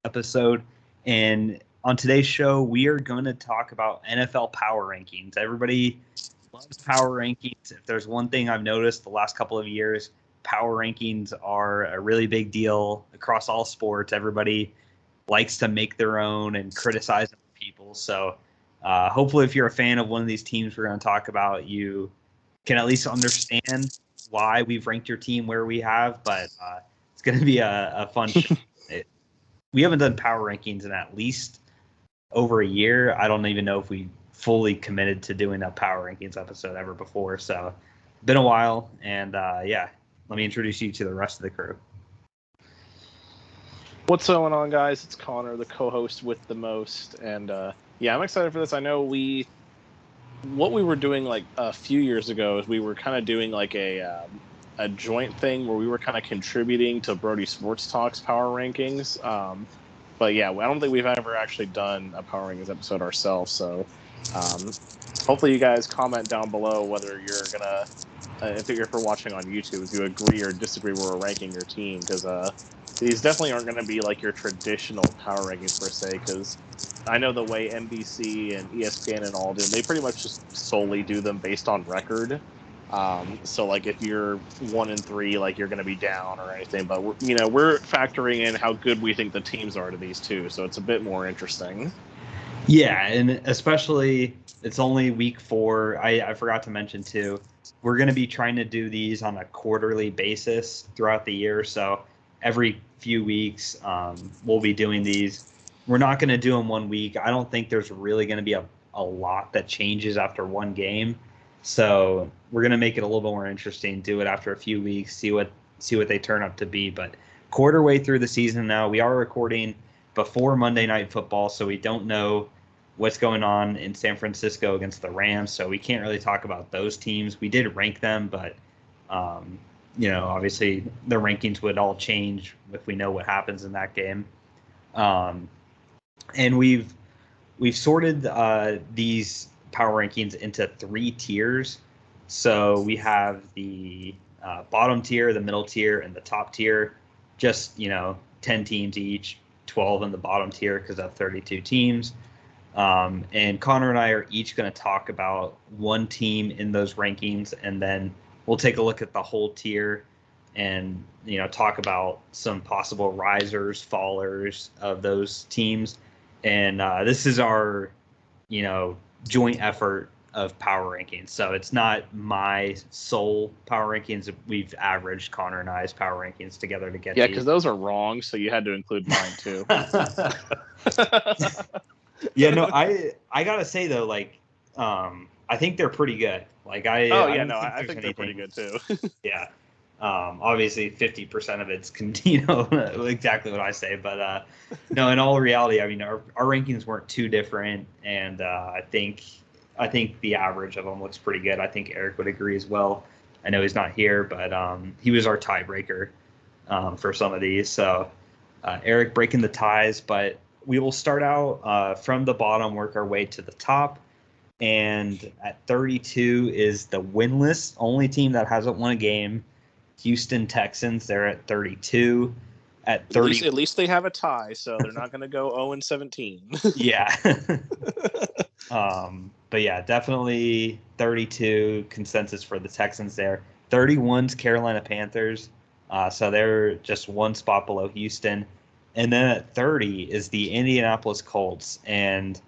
episode. And on today's show, we are going to talk about NFL power rankings. Everybody loves power rankings. If there's one thing I've noticed the last couple of years, power rankings are a really big deal across all sports. Everybody likes to make their own and criticize people. So hopefully if you're a fan of one of these teams we're going to talk about, you can at least understand why we've ranked your team where we have. But it's going to be a fun show. We haven't done power rankings in at least over a year. I don't even know if we fully committed to doing a power rankings episode ever before. So been a while. And let me introduce you to the rest of the crew. What's going on, guys? It's Connor, the co-host with the most. And I'm excited for this. I know what we were doing like a few years ago is we were kind of doing like a joint thing where we were kind of contributing to Brody Sports Talk's power rankings. But I don't think we've ever actually done a power rankings episode ourselves. So hopefully you guys comment down below whether you're gonna, if you're watching on YouTube, if you agree or disagree where we're ranking your team, because these definitely aren't going to be like your traditional power rankings per se. Because I know the way NBC and ESPN and all do, they pretty much just solely do them based on record. So like if you're 1-3, like you're going to be down or anything, but we're factoring in how good we think the teams are to these two, so it's a bit more interesting. Yeah, and especially it's only week 4. I forgot to mention too, we're going to be trying to do these on a quarterly basis throughout the year. So every few weeks we'll be doing these. We're not going to do them 1 week. I don't think there's really going to be a lot that changes after one game. So we're going to make it a little bit more interesting, do it after a few weeks, see what they turn up to be. But quarter way through the season now, we are recording before Monday Night Football, so we don't know what's going on in San Francisco against the Rams, so we can't really talk about those teams. We did rank them, but obviously the rankings would all change if we know what happens in that game. And we've sorted these power rankings into 3 tiers. So we have the bottom tier, the middle tier, and the top tier. Just 10 teams each, 12 in the bottom tier because of 32 teams. And Connor and I are each going to talk about one team in those rankings, and then we'll take a look at the whole tier and talk about some possible risers, fallers of those teams. And this is our joint effort of power rankings. So it's not my sole power rankings. We've averaged Connor and I's power rankings together to get these. Because those are wrong, so you had to include mine too. I gotta say though, like I think they're pretty good. Like I think they're pretty good too. Yeah. Obviously 50% of it's exactly what I say, but no, in all reality, I mean our rankings weren't too different, and I think the average of them looks pretty good. I think Eric would agree as well. I know he's not here, but he was our tiebreaker for some of these. So Eric breaking the ties, but we will start out from the bottom, work our way to the top. And at 32 is the winless, only team that hasn't won a game, Houston Texans. They're at 32. At 30, at least they have a tie, so they're not going to go 0-17. Yeah. But yeah, definitely 32 consensus for the Texans there. 31's Carolina Panthers. So they're just one spot below Houston. And then at 30 is the Indianapolis Colts. And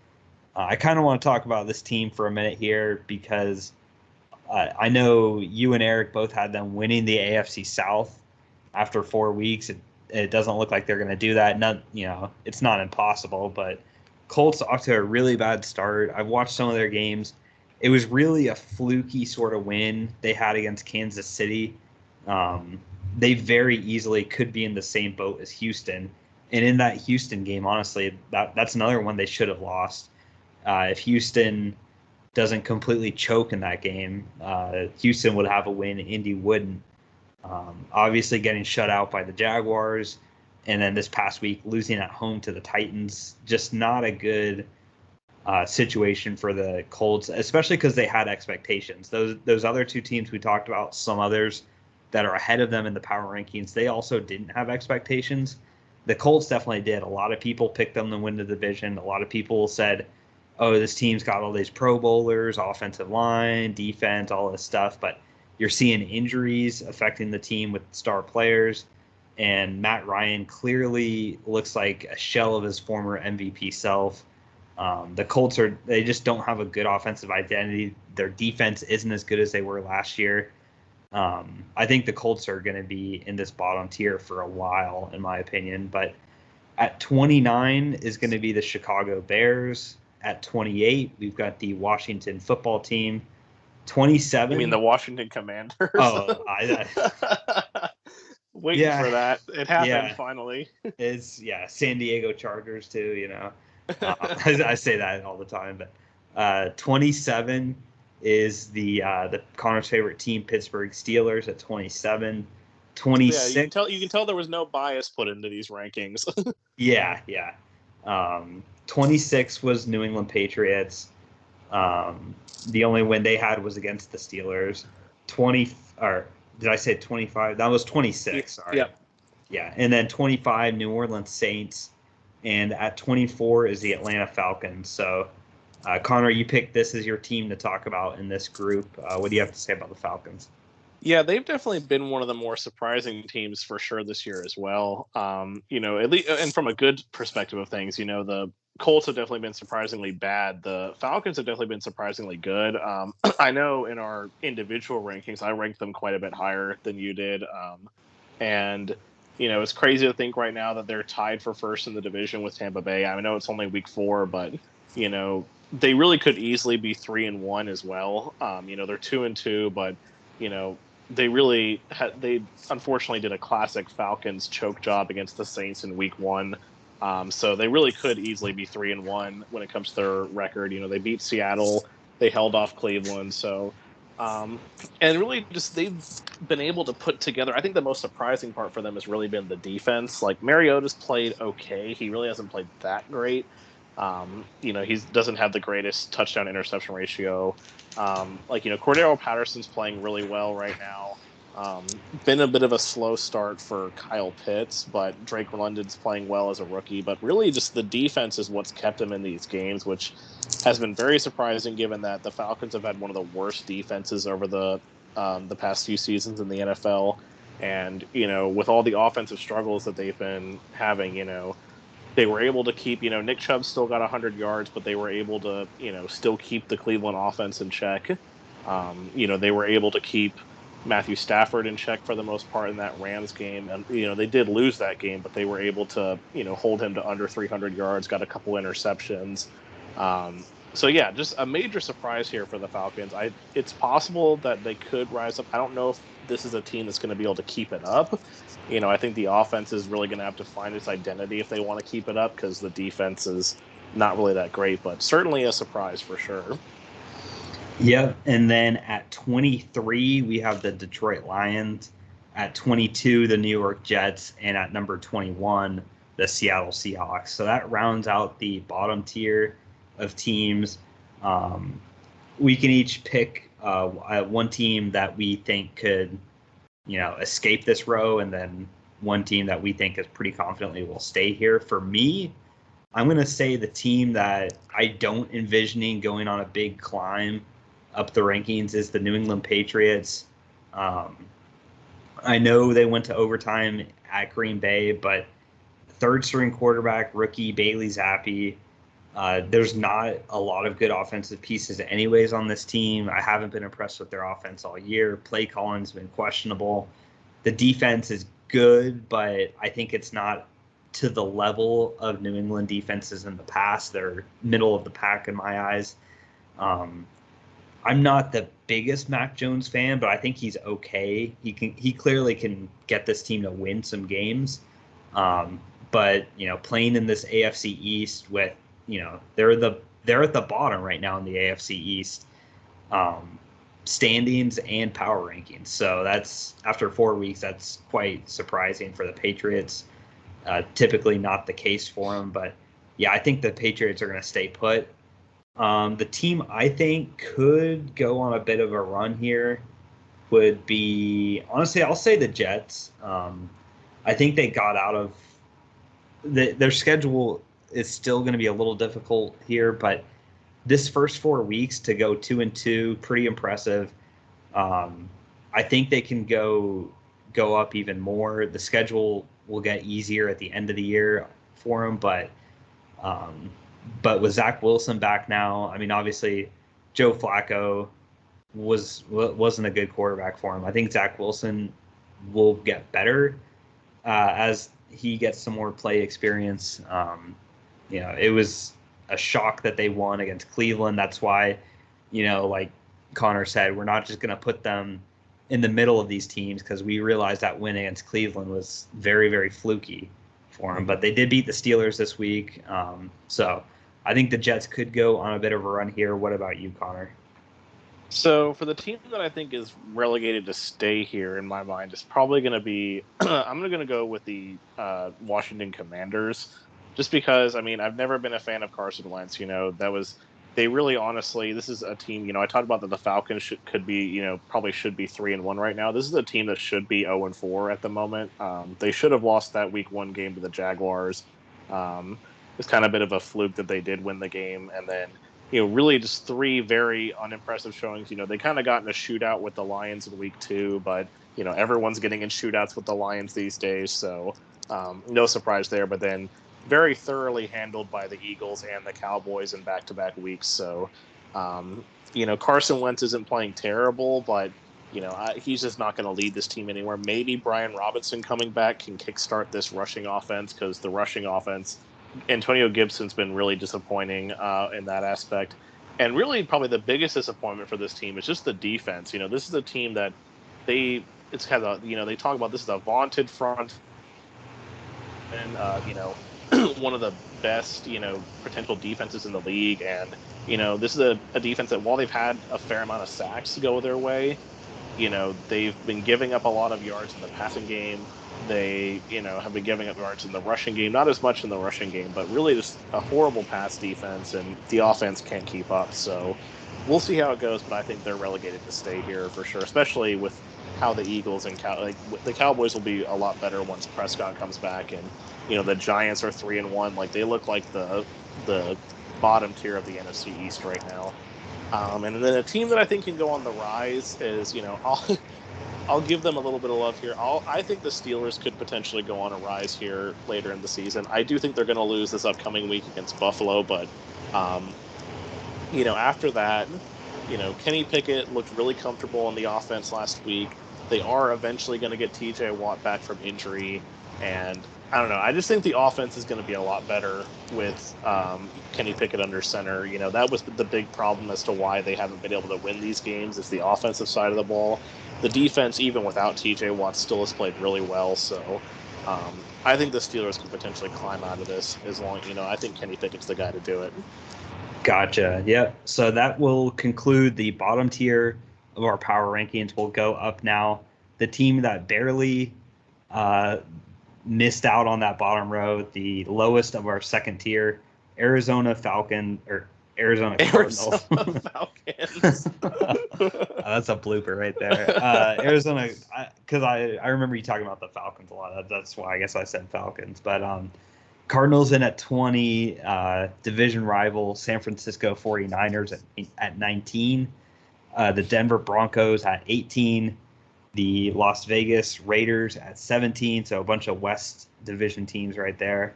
I kind of want to talk about this team for a minute here because I know you and Eric both had them winning the AFC South after 4 weeks. It doesn't look like they're going to do that. It's not impossible, but Colts off to a really bad start. I've watched some of their games. It was really a fluky sort of win they had against Kansas City. They very easily could be in the same boat as Houston. And in that Houston game, honestly, that's another one they should have lost. If Houston doesn't completely choke in that game, Houston would have a win. Indy wouldn't. Obviously getting shut out by the Jaguars, and then this past week losing at home to the Titans, just not a good situation for the Colts, especially because they had expectations. Those other two teams we talked about, some others that are ahead of them in the power rankings, they also didn't have expectations. The Colts definitely did. A lot of people picked them to win the division. A lot of people said, oh, this team's got all these Pro Bowlers, offensive line, defense, all this stuff. But you're seeing injuries affecting the team with star players. And Matt Ryan clearly looks like a shell of his former MVP self. The Colts they just don't have a good offensive identity. Their defense isn't as good as they were last year. I think the Colts are going to be in this bottom tier for a while, in my opinion. But at 29 is going to be the Chicago Bears. At 28, we've got the Washington football team. 27. You mean the Washington Commanders? Oh, Waiting for that. It happened finally. It's San Diego Chargers too. I say that all the time. But 27 is the Connor's favorite team, Pittsburgh Steelers at 27. 26. Yeah, you can tell there was no bias put into these rankings. Yeah. 26 was New England Patriots. The only win they had was against the Steelers. Did I say 25? That was 26. Sorry. Yep. Yeah, and then 25 New Orleans Saints, and at 24 is the Atlanta Falcons. So, Connor, you picked this as your team to talk about in this group. What do you have to say about the Falcons? Yeah, they've definitely been one of the more surprising teams for sure this year as well. At least, and from a good perspective of things, the Colts have definitely been surprisingly bad. The Falcons have definitely been surprisingly good. I know in our individual rankings, I ranked them quite a bit higher than you did. And it's crazy to think right now that they're tied for first in the division with Tampa Bay. I know it's only week 4, but they really could easily be 3-1 as well. They're 2-2, but they unfortunately did a classic Falcons choke job against the Saints in week 1. So they really could easily be 3-1 when it comes to their record. They beat Seattle, they held off Cleveland. So, and really just they've been able to put together. I think the most surprising part for them has really been the defense. Like Mariota's played okay. He really hasn't played that great. He doesn't have the greatest touchdown interception ratio. Cordero Patterson's playing really well right now. Been a bit of a slow start for Kyle Pitts, but Drake London's playing well as a rookie. But really, just the defense is what's kept him in these games, which has been very surprising given that the Falcons have had one of the worst defenses over the past few seasons in the NFL. And, with all the offensive struggles that they've been having, they were able to keep, Nick Chubb still got 100 yards, but they were able to, still keep the Cleveland offense in check. They were able to keep Matthew Stafford in check for the most part in that Rams game. And, they did lose that game, but they were able to, hold him to under 300 yards, got a couple interceptions. Just a major surprise here for the Falcons. It's possible that they could rise up. I don't know if this is a team that's going to be able to keep it up. I think the offense is really going to have to find its identity if they want to keep it up because the defense is not really that great, but certainly a surprise for sure. Yep. And then at 23, we have the Detroit Lions. At 22, the New York Jets. And at number 21, the Seattle Seahawks. So that rounds out the bottom tier of teams. We can each pick one team that we think could, escape this row, and then one team that we think is pretty confidently will stay here. For me, I'm going to say the team that I don't envisioning going on a big climb up the rankings is the New England Patriots. I know they went to overtime at Green Bay, but third string quarterback, rookie Bailey Zappi. There's not a lot of good offensive pieces anyways on this team. I haven't been impressed with their offense all year. Play calling's been questionable. The defense is good, but I think it's not to the level of New England defenses in the past. They're middle of the pack in my eyes. I'm not the biggest Mac Jones fan, but I think he's okay. He clearly can get this team to win some games. But playing in this AFC East with, they're at the bottom right now in the AFC East standings and power rankings. So that's after 4 weeks. That's quite surprising for the Patriots. Typically not the case for them, but I think the Patriots are going to stay put. The team I think could go on a bit of a run here would be, honestly, I'll say the Jets. I think they got out of their schedule is still going to be a little difficult here, but this first 4 weeks to go 2-2, pretty impressive. I think they can go up even more. The schedule will get easier at the end of the year for them, but with Zach Wilson back now, I mean, obviously Joe Flacco wasn't a good quarterback for him. I think Zach Wilson will get better as he gets some more play experience. It was a shock that they won against Cleveland. That's why, like Connor said, we're not just going to put them in the middle of these teams because we realized that win against Cleveland was very, very fluky for them. But they did beat the Steelers this week. So I think the Jets could go on a bit of a run here. What about you, Connor? So for the team that I think is relegated to stay here in my mind is probably going to be I'm going to go with the Washington Commanders, just because I've never been a fan of Carson Wentz. They really honestly, this is a team. I talked about that the Falcons could be probably should be 3-1 right now. This is a team that should be 0-4 at the moment. They should have lost that Week 1 game to the Jaguars. It's kind of a bit of a fluke that they did win the game, and then. Really just 3 very unimpressive showings. They kind of got in a shootout with the Lions in Week 2, but, everyone's getting in shootouts with the Lions these days, so no surprise there. But then very thoroughly handled by the Eagles and the Cowboys in back-to-back weeks. So, Carson Wentz isn't playing terrible, but, he's just not going to lead this team anywhere. Maybe Brian Robinson coming back can kickstart this rushing offense, because the rushing offense – Antonio Gibson's been really disappointing in that aspect. And really probably the biggest disappointment for this team is just the defense. This is a team that they talk about this is a vaunted front and, one of the best, potential defenses in the league. And, this is a defense that while they've had a fair amount of sacks go their way, they've been giving up a lot of yards in the passing game. They, have been giving up yards in the rushing game, not as much in the rushing game, but really just a horrible pass defense, and the offense can't keep up. So we'll see how it goes, but I think they're relegated to stay here for sure, especially with how the Eagles and the Cowboys will be a lot better once Prescott comes back, and the Giants are 3-1. Like, they look like the bottom tier of the NFC East right now. And then a team that I think can go on the rise is, I'll give them a little bit of love here. I think the Steelers could potentially go on a rise here later in the season. I do think they're going to lose this upcoming week against Buffalo, but, after that, Kenny Pickett looked really comfortable on the offense last week. They are eventually going to get TJ Watt back from injury, and I don't know. I just think the offense is going to be a lot better with Kenny Pickett under center. That was the big problem as to why they haven't been able to win these games, is the offensive side of the ball. The defense, even without TJ Watt, still has played really well. So I think the Steelers can potentially climb out of this as long, I think Kenny Pickett's the guy to do it. Gotcha. Yep. So that will conclude the bottom tier of our power rankings. We'll go up now. The team that barely missed out on that bottom row, the lowest of our second tier, Arizona Cardinals. Falcons. That's a blooper right there. Arizona, because I remember you talking about the Falcons a lot. That's why I guess I said Falcons. But Cardinals in at 20, division rival San Francisco 49ers at 19, the Denver Broncos at 18, the Las Vegas Raiders at 17, so a bunch of West Division teams right there.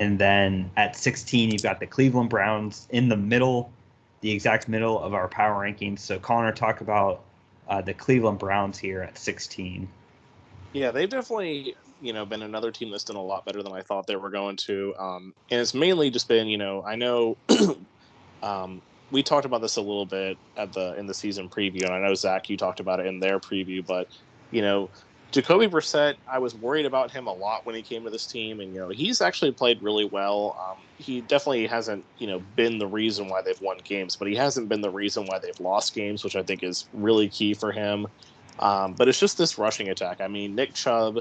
And then at 16, you've got the Cleveland Browns in the middle, the exact middle of our power rankings. So Connor, talk about the Cleveland Browns here at 16. Yeah, they've definitely, been another team that's done a lot better than I thought they were going to. And it's mainly just been, I know we talked about this a little bit in the season preview, and I know, Zach, you talked about it in their preview, but, Jacoby Brissett, I was worried about him a lot when he came to this team, and, he's actually played really well. He definitely hasn't, been the reason why they've won games, but he hasn't been the reason why they've lost games, which I think is really key for him. But it's just this rushing attack. Nick Chubb,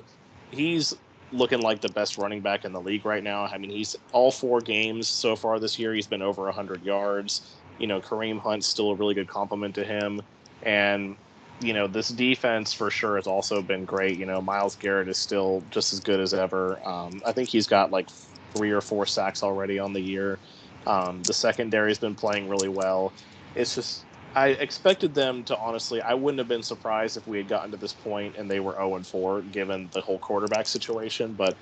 he's looking like the best running back in the league right now. He's all 4 games so far this year, he's been over 100 yards. Kareem Hunt's still a really good compliment to him. And, this defense for sure has also been great. Myles Garrett is still just as good as ever. I think he's got 3 or 4 sacks already on the year. The secondary has been playing really well. It's just, I expected them to, honestly, I wouldn't have been surprised if we had gotten to this point and they were 0-4, given the whole quarterback situation. But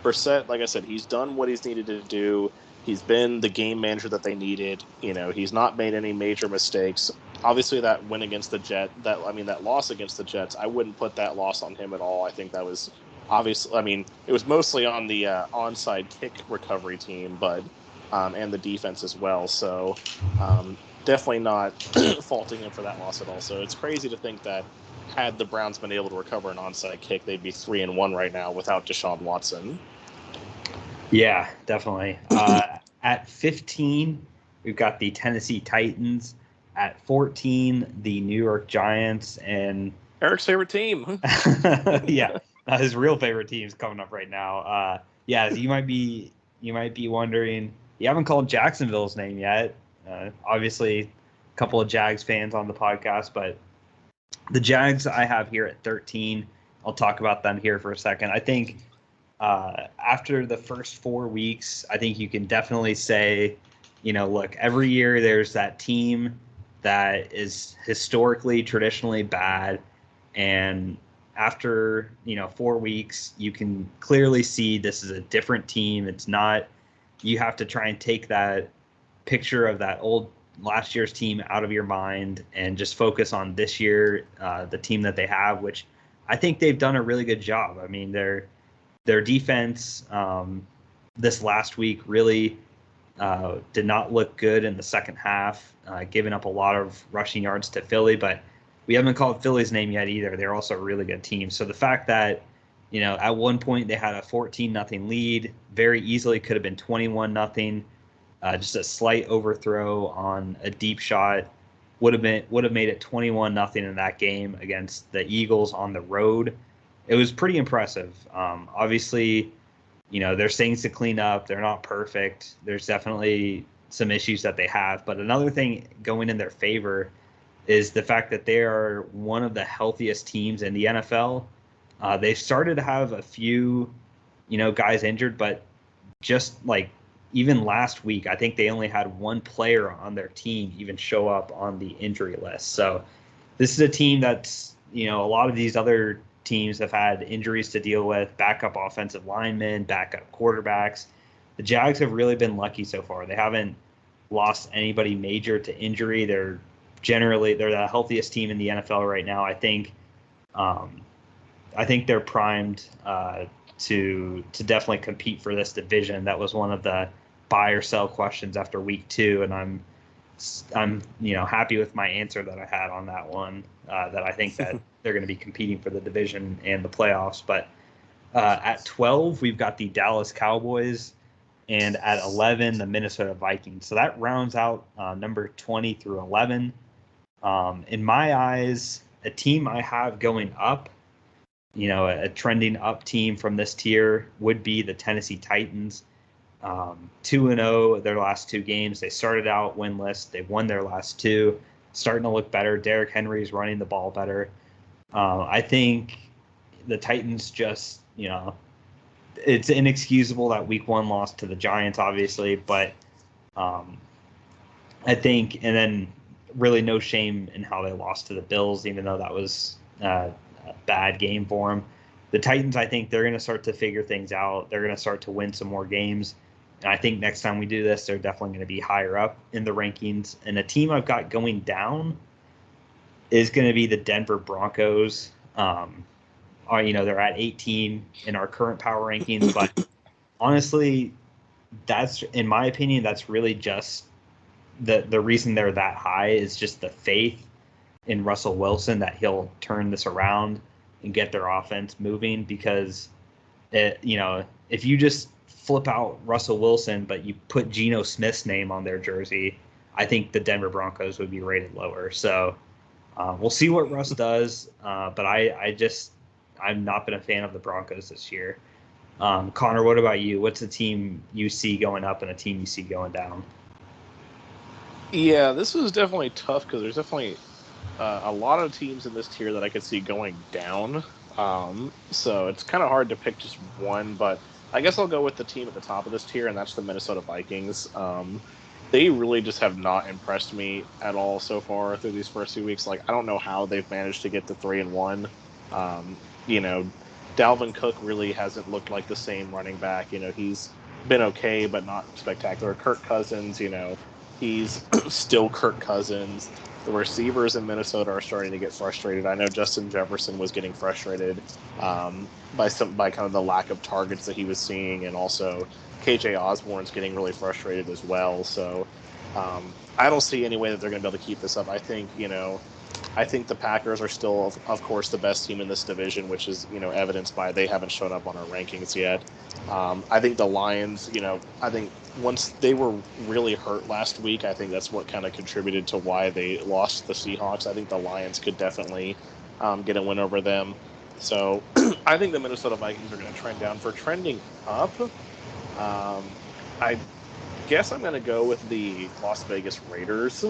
Brissett, like I said, he's done what he's needed to do. He's been the game manager that they needed. He's not made any major mistakes. Obviously, that win against the that loss against the Jets, I wouldn't put that loss on him at all. I think that was obviously, it was mostly on the onside kick recovery team, but and the defense as well. So definitely not faulting him for that loss at all. So it's crazy to think that had the Browns been able to recover an onside kick, they'd be 3-1 right now without Deshaun Watson. Yeah, definitely. At 15, we've got the Tennessee Titans. At 14, the New York Giants. And Eric's favorite team. Yeah, his real favorite team's coming up right now. Yeah, you might be wondering, you haven't called Jacksonville's name yet. Obviously, a couple of Jags fans on the podcast, but the Jags I have here at 13. I'll talk about them here for a second. I think after the first 4 weeks, I think you can definitely say, look, every year there's that team that is historically, traditionally bad. And after, 4 weeks, you can clearly see this is a different team. It's not, you have to try and take that picture of that old last year's team out of your mind and just focus on this year, the team that they have, which I think they've done a really good job. I mean, their defense this last week really did not look good in the second half, giving up a lot of rushing yards to Philly, but we haven't called Philly's name yet either. They're also a really good team. So the fact that, at one point they had a 14-0 lead, very easily could have been 21-0. Just a slight overthrow on a deep shot would have made it 21-0 in that game against the Eagles on the road. It was pretty impressive. Obviously, there's things to clean up. They're not perfect. There's definitely some issues that they have. But another thing going in their favor is the fact that they are one of the healthiest teams in the NFL. They've started to have a few, guys injured, but just like even last week, I think they only had one player on their team even show up on the injury list. So this is a team that's, a lot of these other teams have had injuries to deal with, backup offensive linemen, backup quarterbacks. The Jags have really been lucky so far. They haven't lost anybody major to injury. They're the healthiest team in the NFL right now. I think they're primed to definitely compete for this division. That was one of the buy or sell questions after week 2, and I'm happy with my answer that I had on that one. That I think that they're going to be competing for the division and the playoffs. But at 12, we've got the Dallas Cowboys, and at 11, the Minnesota Vikings. So that rounds out number 20 through 11. In my eyes, a team I have going up, a trending up team from this tier would be the Tennessee Titans. 2-0 their last 2 games. They started out winless. They've won their last 2. Starting to look better. Derrick Henry's running the ball better. I think the Titans just, it's inexcusable that week 1 loss to the Giants, obviously, but I think, and then really no shame in how they lost to the Bills, even though that was a bad game for them. The Titans, I think they're going to start to figure things out. They're going to start to win some more games. And I think next time we do this, they're definitely going to be higher up in the rankings. And a team I've got going down is going to be the Denver Broncos. They're at 18 in our current power rankings, but honestly, that's, in my opinion, that's really just the reason they're that high is just the faith in Russell Wilson that he'll turn this around and get their offense moving. Because if you just flip out Russell Wilson, but you put Geno Smith's name on their jersey, I think the Denver Broncos would be rated lower. So we'll see what Russ does. But I've not been a fan of the Broncos this year. Connor, what about you? What's a team you see going up and a team you see going down? Yeah, this was definitely tough because there's definitely a lot of teams in this tier that I could see going down. So it's kind of hard to pick just one, but I guess I'll go with the team at the top of this tier, and that's the Minnesota Vikings. They really just have not impressed me at all so far through these first 2 weeks. Like, I don't know how they've managed to get to 3-1. You know, Dalvin Cook really hasn't looked like the same running back. You know, he's been okay, but not spectacular. Kirk Cousins, you know, he's still Kirk Cousins. The receivers in Minnesota are starting to get frustrated. I know Justin Jefferson was getting frustrated by kind of the lack of targets that he was seeing, and also KJ Osborne's getting really frustrated as well. So I don't see any way that they're going to be able to keep this up. I think the Packers are still, of course, the best team in this division, which is, evidenced by they haven't shown up on our rankings yet. I think the Lions, I think once they were really hurt last week, I think that's what kind of contributed to why they lost the Seahawks. I think the Lions could definitely get a win over them. So I think the Minnesota Vikings are going to trend down. For trending up, I guess I'm going to go with the Las Vegas Raiders.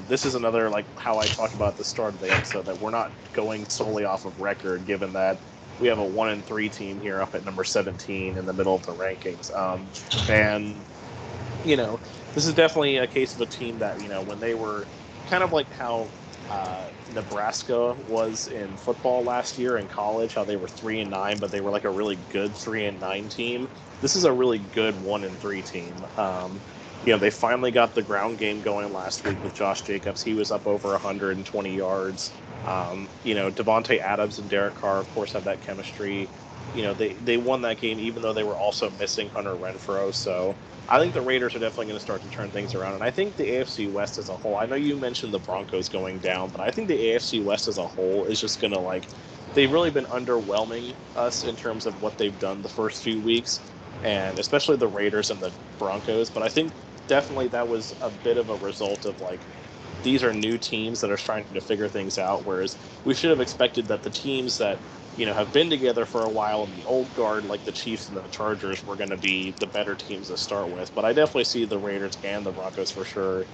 This is another, like how I talked about at the start of the episode, that we're not going solely off of record, given that we have a 1-3 team here up at number 17 in the middle of the rankings. This is definitely a case of a team that, when they were kind of like how Nebraska was in football last year in college, how they were 3-9, but they were like a really good 3-9 team. This is a really good 1-3 team. They finally got the ground game going last week with Josh Jacobs. He was up over 120 yards. Devontae Adams and Derek Carr, of course, have that chemistry. They won that game even though they were also missing Hunter Renfrow. So I think the Raiders are definitely going to start to turn things around. And I think the AFC West as a whole, I know you mentioned the Broncos going down, but I think the AFC West as a whole is just going to, they've really been underwhelming us in terms of what they've done the first few weeks, and especially the Raiders and the Broncos. But I think definitely that was a bit of a result of, these are new teams that are trying to figure things out, whereas we should have expected that the teams that, have been together for a while in the old guard, like the Chiefs and the Chargers, were going to be the better teams to start with. But I definitely see the Raiders and the Broncos for sure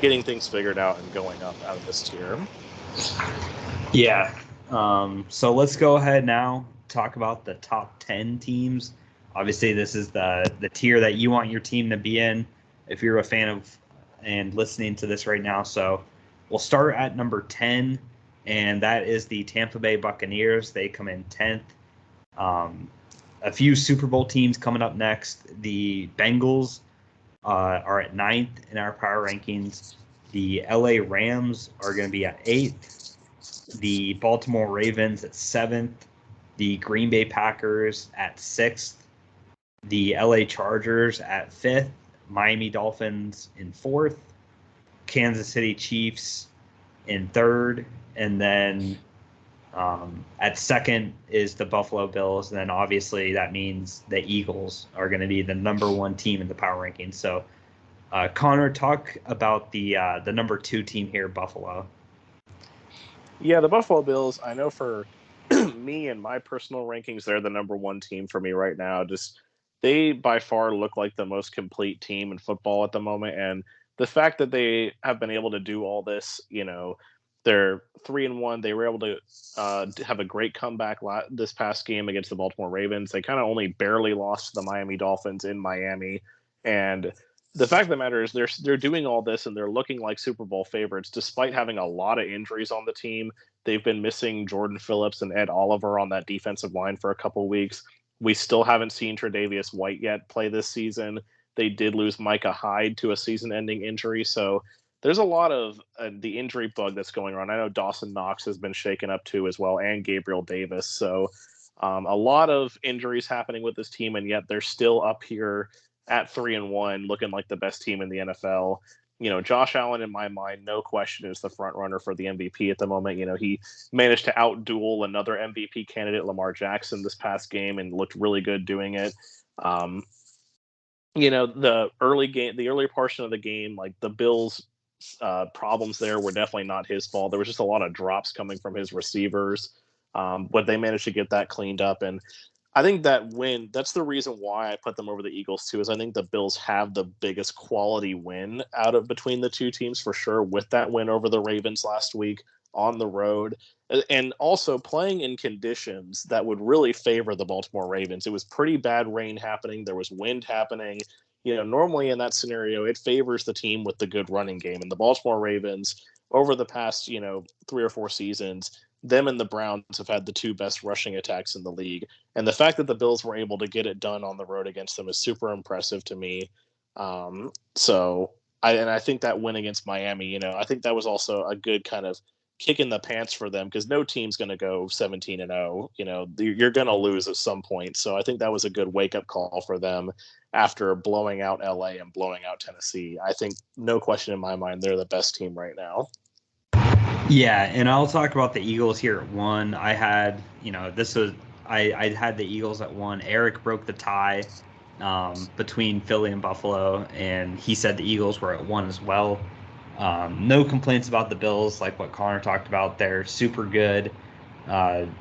getting things figured out and going up out of this tier. Yeah. So let's go ahead now, talk about the top 10 teams. Obviously, this is the tier that you want your team to be in if you're a fan of and listening to this right now. So we'll start at number 10, and that is the Tampa Bay Buccaneers. They come in 10th. A few Super Bowl teams coming up next. The Bengals are at 9th in our power rankings. The LA Rams are going to be at 8th. The Baltimore Ravens at 7th. The Green Bay Packers at 6th. The LA Chargers at 5th. Miami Dolphins in 4th. Kansas City Chiefs in 3rd. And then at 2nd is the Buffalo Bills. And then obviously that means the Eagles are going to be the number 1 team in the power rankings. So, Connor, talk about the number 2 team here, Buffalo. Yeah, the Buffalo Bills, I know for me and my personal rankings, they're the number 1 team for me right now. They by far look like the most complete team in football at the moment. And the fact that they have been able to do all this, they're 3-1. They were able to have a great comeback this past game against the Baltimore Ravens. They kind of only barely lost to the Miami Dolphins in Miami. And the fact of the matter is they're doing all this and they're looking like Super Bowl favorites despite having a lot of injuries on the team. They've been missing Jordan Phillips and Ed Oliver on that defensive line for a couple of weeks. We still haven't seen Tre'Davious White yet play this season. They did lose Micah Hyde to a season-ending injury, so there's a lot of the injury bug that's going on. I know Dawson Knox has been shaken up too as well, and Gabriel Davis. So a lot of injuries happening with this team, and yet they're still up here at 3-1, looking like the best team in the NFL. Josh Allen, in my mind, no question, is the front runner for the MVP at the moment. He managed to outduel another MVP candidate, Lamar Jackson, this past game and looked really good doing it. The early portion of the game, like the Bills' problems there were definitely not his fault. There was just a lot of drops coming from his receivers, but they managed to get that cleaned up. And I think that win, that's the reason why I put them over the Eagles too, is I think the Bills have the biggest quality win out of between the two teams for sure, with that win over the Ravens last week on the road, and also playing in conditions that would really favor the Baltimore Ravens. It was pretty bad rain happening. There was wind happening. Normally in that scenario, it favors the team with the good running game. And the Baltimore Ravens, over the past, 3 or 4 seasons, them and the Browns have had the 2 best rushing attacks in the league. And the fact that the Bills were able to get it done on the road against them is super impressive to me. I think that win against Miami, I think that was also a good kind of kick in the pants for them, because no team's going to go 17-0. You're going to lose at some point. So I think that was a good wake-up call for them after blowing out LA and blowing out Tennessee. I think, no question in my mind, they're the best team right now. Yeah, and I'll talk about the Eagles here at 1. I had, I had the Eagles at 1. Eric broke the tie between Philly and Buffalo, and he said the Eagles were at 1 as well. No complaints about the Bills, like what Connor talked about. They're super good.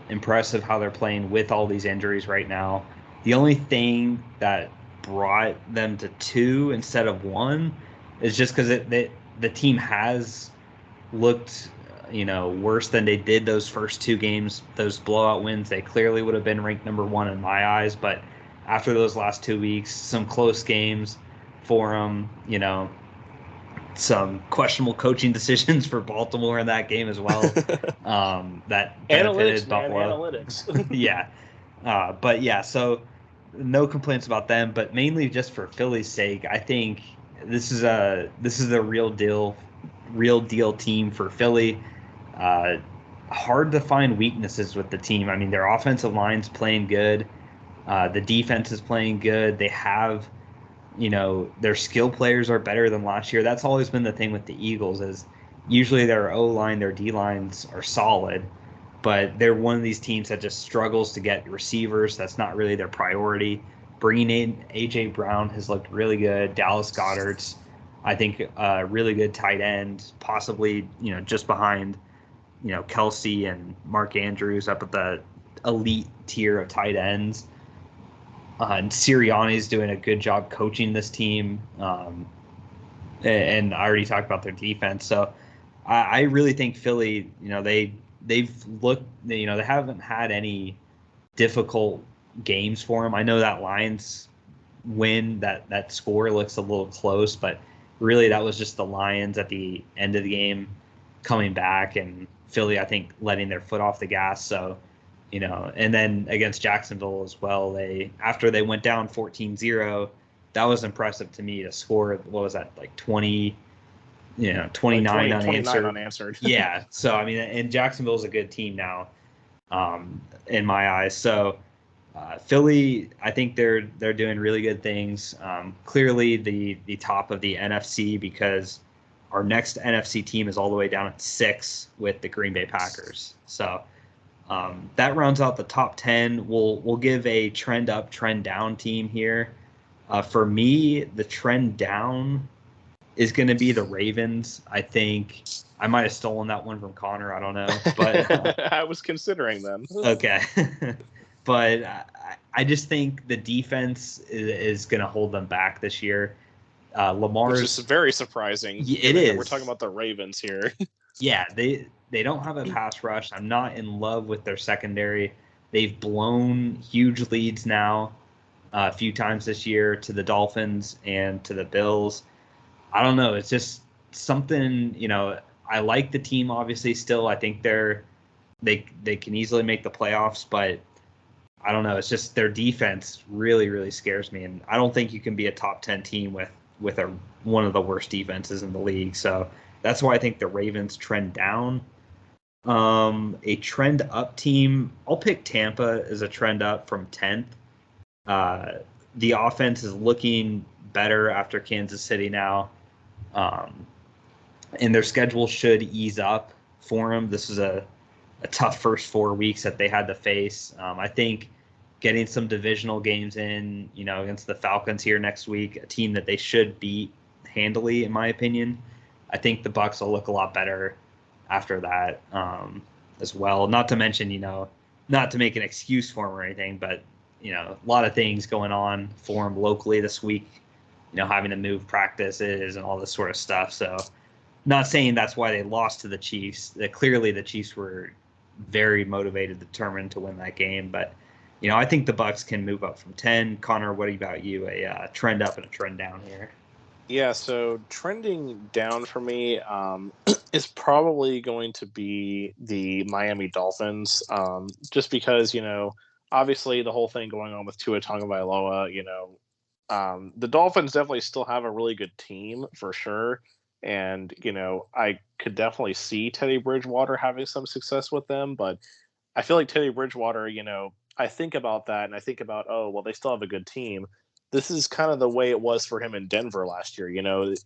Impressive how they're playing with all these injuries right now. The only thing that brought them to 2 instead of 1 is just because the team has looked worse than they did those first 2 games, those blowout wins. They clearly would have been ranked number 1 in my eyes, but after those last 2 weeks, some close games for them, some questionable coaching decisions for Baltimore in that game as well. That benefited Buffalo. Analytics. Yeah. But yeah, so no complaints about them, but mainly just for Philly's sake. I think this is a real deal team for Philly. Hard to find weaknesses with the team. I mean, their offensive line's playing good. The defense is playing good. They have, their skill players are better than last year. That's always been the thing with the Eagles, is usually their O-line, their D-lines are solid, but they're one of these teams that just struggles to get receivers. That's not really their priority. Bringing in A.J. Brown has looked really good. Dallas Goedert's, I think, a really good tight end, possibly, just behind, Kelsey and Mark Andrews up at the elite tier of tight ends. And Sirianni's doing a good job coaching this team. And I already talked about their defense. So I really think Philly, they've looked, they haven't had any difficult games for them. I know that Lions win, that score looks a little close, but really that was just the Lions at the end of the game coming back, and Philly, I think, letting their foot off the gas. So, and then against Jacksonville as well, after they went down 14-0, that was impressive to me to score, what was that, like 29 unanswered. Yeah. So, I mean, and Jacksonville's a good team now, in my eyes. So, Philly, I think they're doing really good things. Clearly the top of the NFC, because our next NFC team is all the way down at 6 with the Green Bay Packers. So that rounds out the top 10. We'll give a trend up, trend down team here. For me, the trend down is going to be the Ravens. I think I might have stolen that one from Connor. I don't know, but I was considering them. Okay. But I just think the defense is going to hold them back this year. Lamar's, which is very surprising. It is. We're talking about the Ravens here. Yeah, they don't have a pass rush. I'm not in love with their secondary. They've blown huge leads now a few times this year to the Dolphins and to the Bills. I don't know. It's just something, I like the team, obviously, still. I think they can easily make the playoffs, but I don't know. It's just their defense really, really scares me. And I don't think you can be a top 10 team with one of the worst defenses in the league. So that's why I think the Ravens trend down. A trend up team, I'll pick Tampa as a trend up from 10th. The offense is looking better after Kansas City now. And their schedule should ease up for them. This is a tough first 4 weeks that they had to face. I think getting some divisional games in, against the Falcons here next week, a team that they should beat handily, in my opinion. I think the Bucs will look a lot better after that as well. Not to mention, not to make an excuse for them or anything, but, a lot of things going on for them locally this week, having to move practices and all this sort of stuff. So not saying that's why they lost to the Chiefs. Clearly the Chiefs were very motivated, determined to win that game. But I think the Bucs can move up from 10. Connor, what about you? A trend up and a trend down here? Yeah, so trending down for me is probably going to be the Miami Dolphins, just because, obviously the whole thing going on with Tua Tagovailoa, the Dolphins definitely still have a really good team for sure. And, I could definitely see Teddy Bridgewater having some success with them, but I feel like Teddy Bridgewater, I think about that and I think about, oh, well, they still have a good team. This is kind of the way it was for him in Denver last year.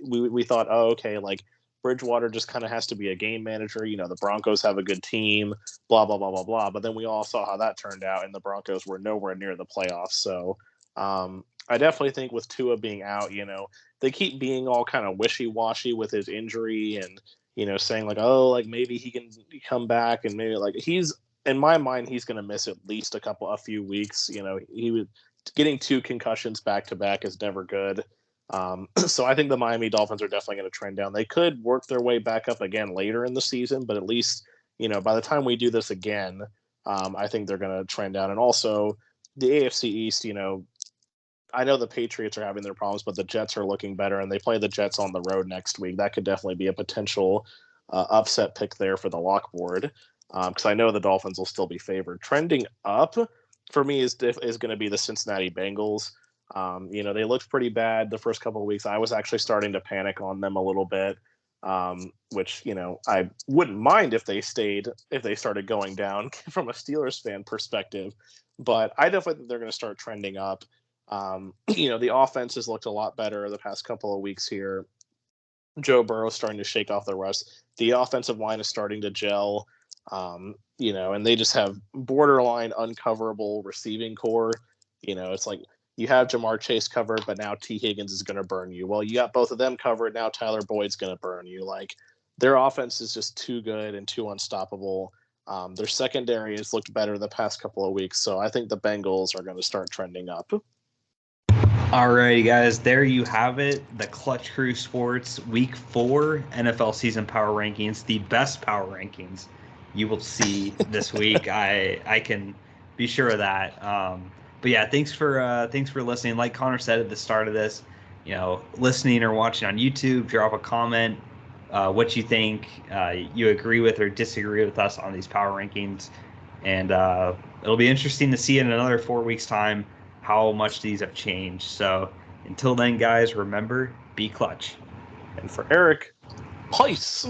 We thought, oh, okay, like Bridgewater just kind of has to be a game manager. The Broncos have a good team, blah, blah, blah, blah, blah. But then we all saw how that turned out, and the Broncos were nowhere near the playoffs. So I definitely think with Tua being out, they keep being all kind of wishy-washy with his injury and, saying like, oh, like maybe he can come back and maybe like in my mind, he's going to miss at least a few weeks. He was getting 2 concussions back to back is never good. So I think the Miami Dolphins are definitely going to trend down. They could work their way back up again later in the season, but at least, by the time we do this again, I think they're going to trend down. And also the AFC East, I know the Patriots are having their problems, but the Jets are looking better, and they play the Jets on the road next week. That could definitely be a potential upset pick there for the lock board, because I know the Dolphins will still be favored. Trending up for me is going to be the Cincinnati Bengals. They looked pretty bad the first couple of weeks. I was actually starting to panic on them a little bit, which I wouldn't mind if they started going down from a Steelers fan perspective. But I definitely think they're going to start trending up. The offense has looked a lot better the past couple of weeks here. Joe Burrow's starting to shake off the rust. The offensive line is starting to gel, and they just have borderline uncoverable receiving core. It's like you have Jamar Chase covered, but now T. Higgins is going to burn you. Well, you got both of them covered. Now Tyler Boyd's going to burn you. Like, their offense is just too good and too unstoppable. Their secondary has looked better the past couple of weeks, so I think the Bengals are going to start trending up. Alrighty, guys, there you have it. The Clutch Crew Sports Week 4 NFL Season Power Rankings, the best power rankings you will see this week. I can be sure of that. But yeah, thanks for listening. Like Connor said at the start of this, listening or watching on YouTube, drop a comment. What you think, you agree with or disagree with us on these power rankings, and it'll be interesting to see in another 4 weeks' time how much these have changed. So until then, guys, remember, be clutch. And for Eric, peace.